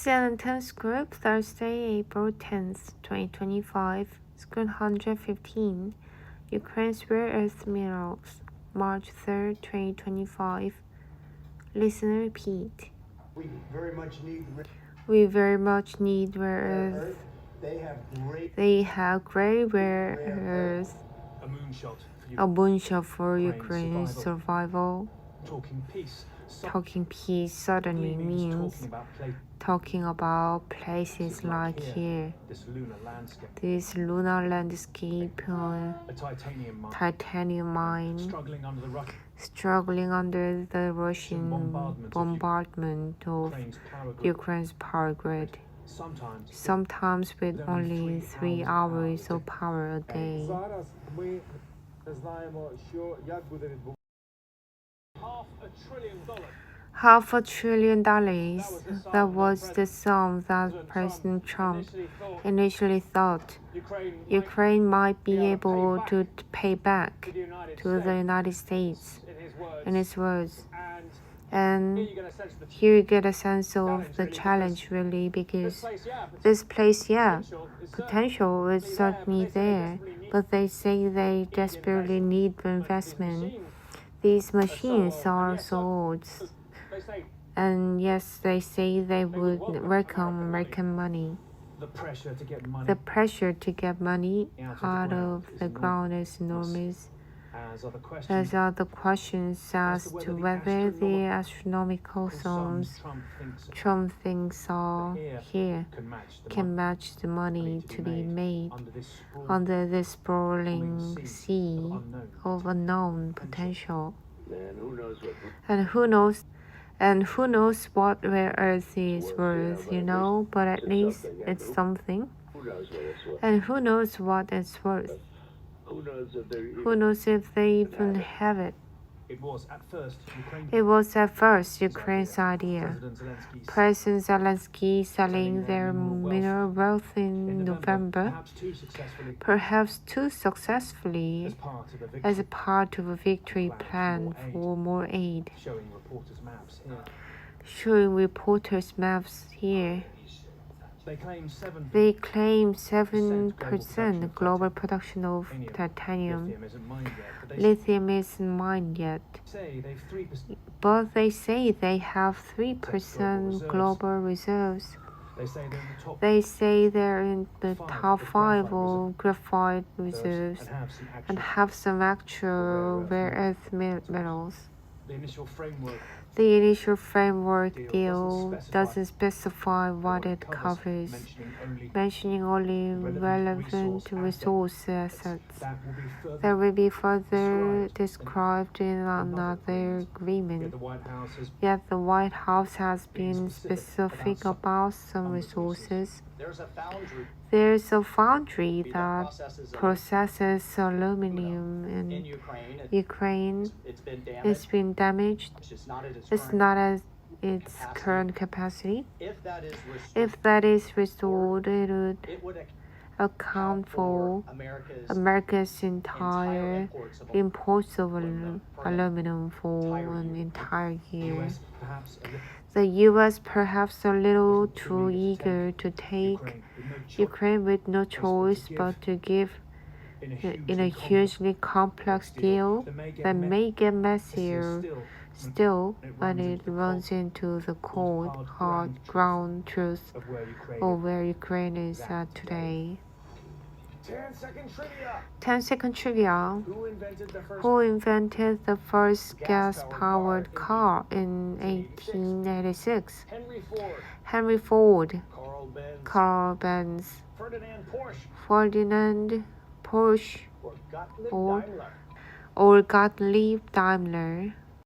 CNN10 Group, Thursday, April 10th, 2025, Screen 115, Ukraine's rare earth minerals, March 3rd, 2025. Listen and repeat. We very much need rare earth. They have great rare earth. A moonshot for Ukraine's survival. Talking peace suddenly means talking about places like here, this lunar landscape on titanium mine, struggling under the Russian bombardment of Ukraine's power grid, sometimes with only 3 hours of power a day. $500 billion. That was the sum that President Trump initially thought Ukraine might be able to pay back to the United States, in his words. And here you get a sense of the challenge, really, because this place, potential is certainly there, but they say they desperately need investment. These machines are so old. And yes, they say they would welcome American money. The pressure to get money out of the ground is enormous. As are the questions as to whether the astronomical sums Trump thinks are here can match the money to be made under this sprawling sea of unknown potential. And who knows what rare earth is worth, but at least it's something. And who knows what it's worth? Who knows if they even have it? It was at first Ukraine's idea. President Zelensky selling their mineral wealth in November, perhaps too successfully, as a part of a victory plan for more aid. Showing reporters' maps here. They claim 7% global production of titanium. Lithium isn't mined yet. But they say they have 3% global reserves. They say they're in the top 5 of graphite reserves and have some actual rare earth metals. The initial framework deal doesn't specify what it covers, mentioning only relevant resource assets. That will be further described in another agreement. Yet the White House has been specific about some resources. There's a foundry that processes aluminum in Ukraine. It's been damaged. It's not at its current capacity. If that is restored, it would account for America's entire imports of aluminum for an entire year. The U.S. perhaps a little too eager to take Ukraine with no choice but to give in a hugely complex deal that may get messier still when it runs into the cold, hard ground truth of where Ukraine is at today. 10-second trivia. Who invented the first gas-powered car in 1886? Henry Ford. Carl Benz. Ferdinand Porsche. Or Gottlieb Daimler.